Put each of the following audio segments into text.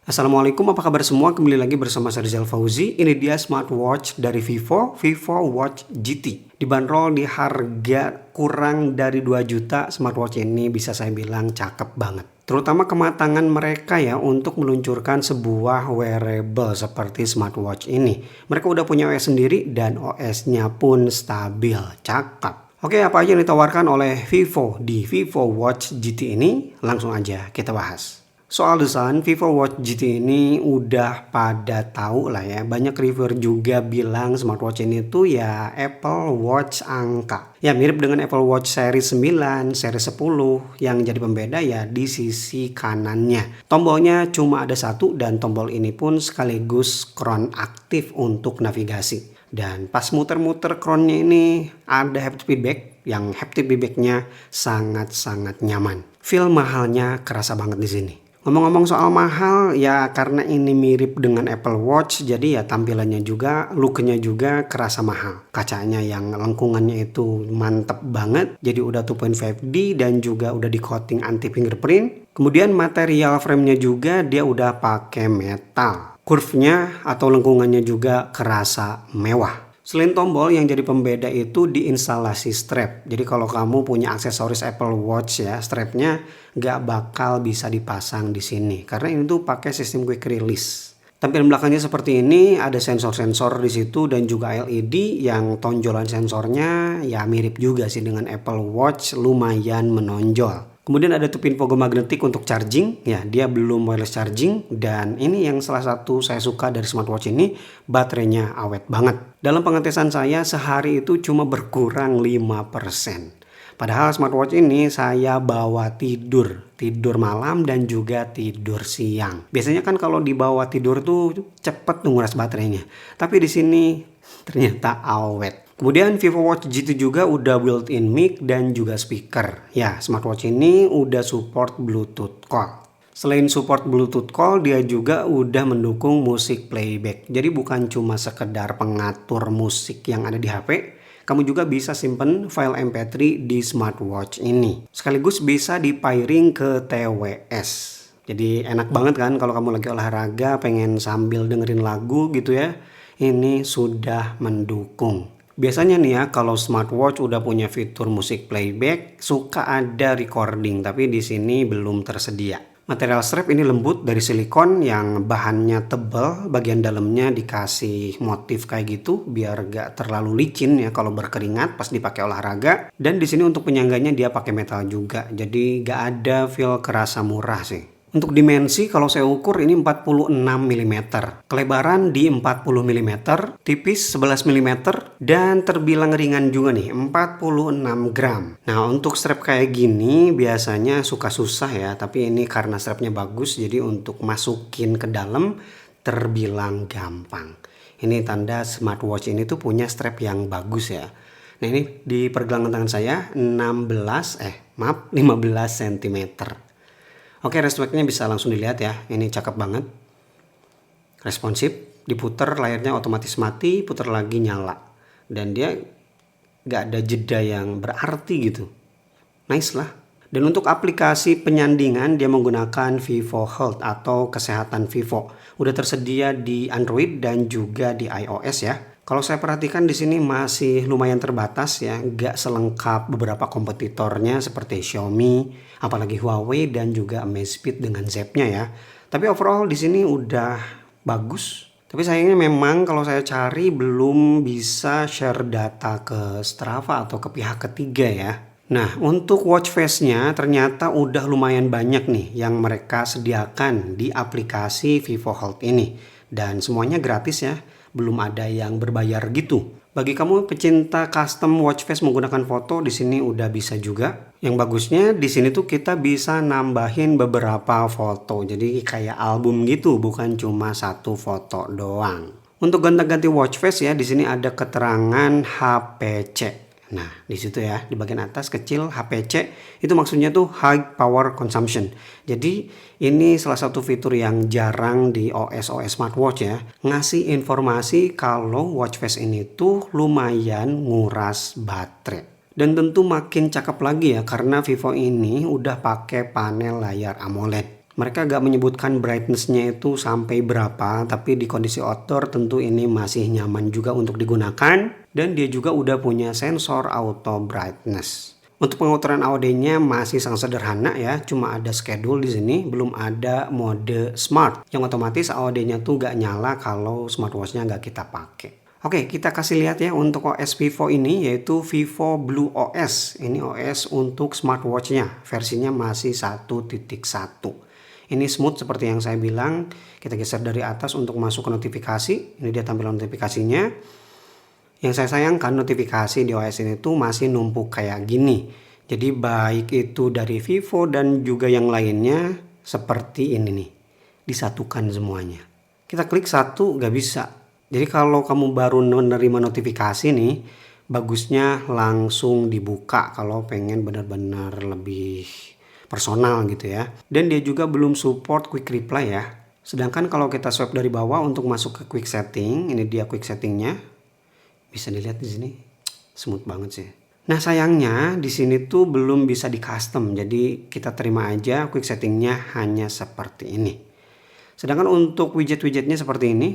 Assalamualaikum, apa kabar semua? Kembali lagi bersama saya Rizal Fauzi. Ini dia smartwatch dari Vivo Watch GT. Dibanderol di harga kurang dari 2 juta, smartwatch ini bisa saya bilang cakep banget. Terutama kematangan mereka ya untuk meluncurkan sebuah wearable seperti smartwatch ini. Mereka udah punya OS sendiri dan OS-nya pun stabil, cakep. Oke, apa aja yang ditawarkan oleh Vivo di Vivo Watch GT ini? Langsung aja kita bahas. Soal desain, Vivo Watch GT ini udah pada tahu lah ya. Banyak reviewer juga bilang smartwatch ini tuh ya Apple Watch angka. Ya mirip dengan Apple Watch seri 9, seri 10. Yang jadi pembeda ya di sisi kanannya. Tombolnya cuma ada satu dan tombol ini pun sekaligus crown aktif untuk navigasi. Dan pas muter-muter crownnya ini ada haptic feedback. Yang haptic feedbacknya sangat-sangat nyaman. Feel mahalnya kerasa banget di sini. Ngomong-ngomong soal mahal, ya karena ini mirip dengan Apple Watch, jadi ya tampilannya juga, looknya juga kerasa mahal. Kacanya yang lengkungannya itu mantep banget, jadi udah 2.5D dan juga udah di coating anti fingerprint. Kemudian material framenya juga dia udah pakai metal. Curve-nya atau lengkungannya juga kerasa mewah. Selain tombol, yang jadi pembeda itu di instalasi strap. Jadi kalau kamu punya aksesoris Apple Watch ya, strapnya nggak bakal bisa dipasang di sini. Karena ini tuh pakai sistem quick release. Tampilan belakangnya seperti ini, ada sensor-sensor di situ dan juga LED yang tonjolan sensornya ya mirip juga sih dengan Apple Watch, lumayan menonjol. Kemudian ada tube info magnetik untuk charging, ya dia belum wireless charging dan ini yang salah satu saya suka dari smartwatch ini, baterainya awet banget. Dalam pengetesan saya sehari itu cuma berkurang 5%. Padahal smartwatch ini saya bawa tidur malam dan juga tidur siang. Biasanya kan kalau dibawa tidur tuh cepet nguras baterainya, tapi di sini ternyata awet. Kemudian Vivo Watch GT juga udah built-in mic dan juga speaker. Ya, smartwatch ini udah support Bluetooth call. Selain support Bluetooth call, dia juga udah mendukung musik playback. Jadi bukan cuma sekedar pengatur musik yang ada di HP, kamu juga bisa simpen file MP3 di smartwatch ini. Sekaligus bisa di-pairing ke TWS. Jadi enak banget kan kalau kamu lagi olahraga pengen sambil dengerin lagu gitu ya. Ini sudah mendukung. Biasanya nih ya kalau smartwatch udah punya fitur musik playback, suka ada recording, tapi di sini belum tersedia. Material strap ini lembut dari silikon yang bahannya tebal, bagian dalamnya dikasih motif kayak gitu biar gak terlalu licin ya kalau berkeringat pas dipakai olahraga. Dan di sini untuk penyangganya dia pakai metal juga, jadi gak ada feel kerasa murah sih. Untuk dimensi kalau saya ukur ini 46 mm, kelebaran di 40 mm, tipis 11 mm, dan terbilang ringan juga nih 46 gram. Nah untuk strap kayak gini biasanya suka susah ya, tapi ini karena strapnya bagus jadi untuk masukin ke dalam terbilang gampang. Ini tanda smartwatch ini tuh punya strap yang bagus ya. Nah ini di pergelangan tangan saya 15 cm. Oke, respectnya bisa langsung dilihat ya. Ini cakep banget. Responsif, diputer layarnya otomatis mati, putar lagi nyala. Dan dia gak ada jeda yang berarti gitu. Nice lah. Dan untuk aplikasi penyandingan dia menggunakan Vivo Health atau kesehatan Vivo. Udah tersedia di Android dan juga di iOS ya. Kalau saya perhatikan di sini masih lumayan terbatas ya, nggak selengkap beberapa kompetitornya seperti Xiaomi, apalagi Huawei dan juga Amazfit dengan Z-nya ya. Tapi overall di sini udah bagus. Tapi sayangnya memang kalau saya cari belum bisa share data ke Strava atau ke pihak ketiga ya. Nah, untuk watch face-nya ternyata udah lumayan banyak nih yang mereka sediakan di aplikasi Vivo Health ini. Dan semuanya gratis ya. Belum ada yang berbayar gitu. Bagi kamu pecinta custom watch face menggunakan foto, di sini udah bisa juga. Yang bagusnya di sini tuh kita bisa nambahin beberapa foto. Jadi kayak album gitu, bukan cuma satu foto doang. Untuk gonta-ganti watch face ya, di sini ada keterangan HPC. Nah, di situ ya, di bagian atas kecil HPC, itu maksudnya tuh High Power Consumption. Jadi, ini salah satu fitur yang jarang di OS smartwatch ya. Ngasih informasi kalau watch face ini tuh lumayan nguras baterai. Dan tentu makin cakep lagi ya, karena Vivo ini udah pakai panel layar AMOLED. Mereka gak menyebutkan brightness-nya itu sampai berapa, tapi di kondisi outdoor tentu ini masih nyaman juga untuk digunakan. Dan dia juga udah punya sensor auto brightness. Untuk pengaturan AOD-nya masih sangat sederhana ya, cuma ada schedule di sini, belum ada mode smart, yang otomatis AOD-nya tuh gak nyala kalau smartwatch-nya gak kita pakai. Oke, kita kasih lihat ya untuk OS Vivo ini, yaitu Vivo Blue OS. Ini OS untuk smartwatch-nya, versinya masih 1.1. Ini smooth seperti yang saya bilang. Kita geser dari atas untuk masuk ke notifikasi. Ini dia tampilan notifikasinya. Yang saya sayangkan notifikasi di OS ini tuh masih numpuk kayak gini. Jadi baik itu dari Vivo dan juga yang lainnya seperti ini nih. Disatukan semuanya. Kita klik satu gak bisa. Jadi kalau kamu baru menerima notifikasi nih, bagusnya langsung dibuka kalau pengen benar-benar lebih personal gitu ya. Dan dia juga belum support quick reply ya. Sedangkan kalau kita swipe dari bawah untuk masuk ke quick setting, ini dia quick settingnya. Bisa dilihat di sini, smooth banget sih. Nah sayangnya di sini tuh belum bisa di custom, jadi kita terima aja quick settingnya hanya seperti ini. Sedangkan untuk widget-widgetnya seperti ini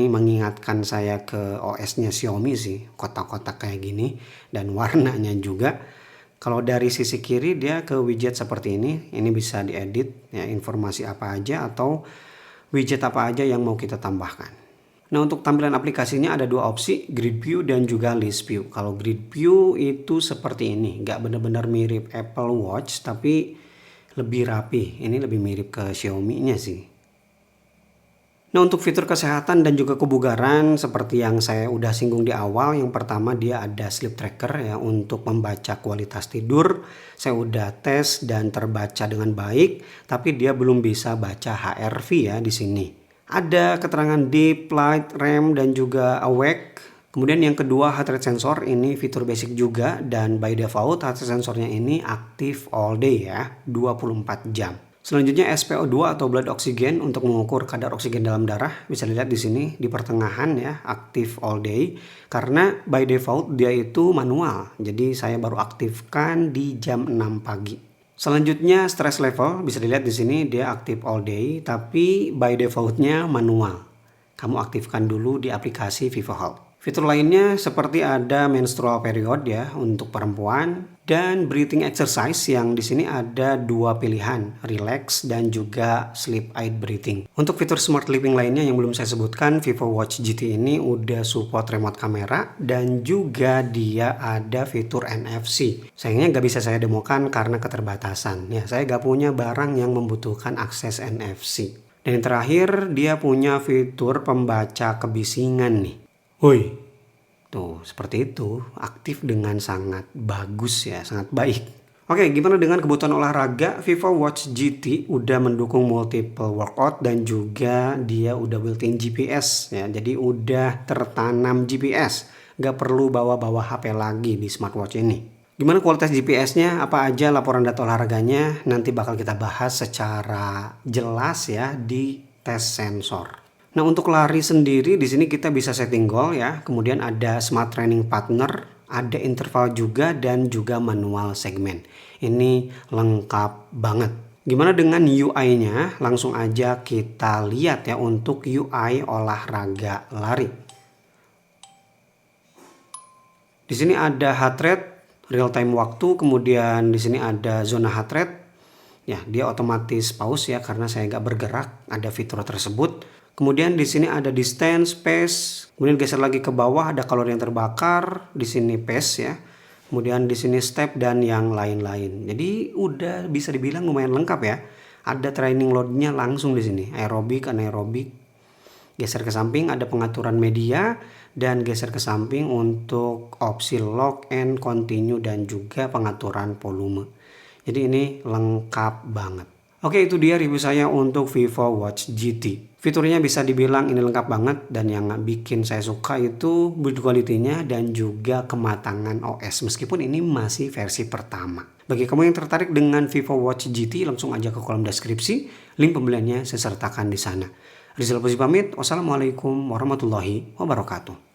mengingatkan saya ke OS-nya Xiaomi sih, kotak-kotak kayak gini dan warnanya juga. Kalau dari sisi kiri dia ke widget seperti ini bisa diedit ya, informasi apa aja atau widget apa aja yang mau kita tambahkan. Nah untuk tampilan aplikasinya ada dua opsi, Grid View dan juga List View. Kalau Grid View itu seperti ini, nggak benar-benar mirip Apple Watch tapi lebih rapi. Ini lebih mirip ke Xiaomi-nya sih. Nah untuk fitur kesehatan dan juga kebugaran seperti yang saya udah singgung di awal, yang pertama dia ada sleep tracker ya untuk membaca kualitas tidur. Saya udah tes dan terbaca dengan baik, tapi dia belum bisa baca HRV ya di sini. Ada keterangan deep, light, REM dan juga awake. Kemudian yang kedua heart rate sensor, ini fitur basic juga dan by default heart rate sensornya ini aktif all day ya, 24 jam. Selanjutnya SpO2 atau blood oxygen untuk mengukur kadar oksigen dalam darah, bisa dilihat di sini di pertengahan ya, aktif all day karena by default dia itu manual. Jadi saya baru aktifkan di jam 6 pagi. Selanjutnya stress level, bisa dilihat di sini dia aktif all day tapi by defaultnya manual. Kamu aktifkan dulu di aplikasi Vivo Health. Fitur lainnya seperti ada menstrual period ya untuk perempuan dan breathing exercise yang di sini ada dua pilihan, relax dan juga sleep aid breathing. Untuk fitur smart living lainnya yang belum saya sebutkan, Vivo Watch GT ini udah support remote kamera dan juga dia ada fitur NFC. Sayangnya nggak bisa saya demokan karena keterbatasan. Ya, saya nggak punya barang yang membutuhkan akses NFC. Dan yang terakhir dia punya fitur pembaca kebisingan nih. Woi, tuh seperti itu, aktif dengan sangat bagus ya, sangat baik. Oke, gimana dengan kebutuhan olahraga? Vivo Watch GT udah mendukung multiple workout dan juga dia udah built-in GPS ya, jadi udah tertanam GPS. Gak perlu bawa-bawa HP lagi di smartwatch ini. Gimana kualitas GPS-nya? Apa aja laporan data olahraganya? Nanti bakal kita bahas secara jelas ya di tes sensor. Nah untuk lari sendiri di sini kita bisa setting goal ya, kemudian ada smart training partner, ada interval juga dan juga manual segmen. Ini lengkap banget. Gimana dengan UI-nya? Langsung aja kita lihat ya untuk UI olahraga lari. Di sini ada heart rate, real time waktu, kemudian di sini ada zona heart rate. Ya, dia otomatis pause ya karena saya nggak bergerak, ada fitur tersebut. Kemudian di sini ada distance, pace, kemudian geser lagi ke bawah ada kalori yang terbakar, di sini pace ya. Kemudian di sini step dan yang lain-lain. Jadi udah bisa dibilang lumayan lengkap ya. Ada training load-nya langsung di sini, aerobik, anaerobik. Geser ke samping ada pengaturan media dan geser ke samping untuk opsi lock and continue dan juga pengaturan volume. Jadi ini lengkap banget. Oke, itu dia review saya untuk Vivo Watch GT. Fiturnya bisa dibilang ini lengkap banget dan yang bikin saya suka itu build quality-nya dan juga kematangan OS meskipun ini masih versi pertama. Bagi kamu yang tertarik dengan Vivo Watch GT langsung aja ke kolom deskripsi, link pembeliannya saya sertakan di sana. Rizal Puji pamit, wassalamualaikum warahmatullahi wabarakatuh.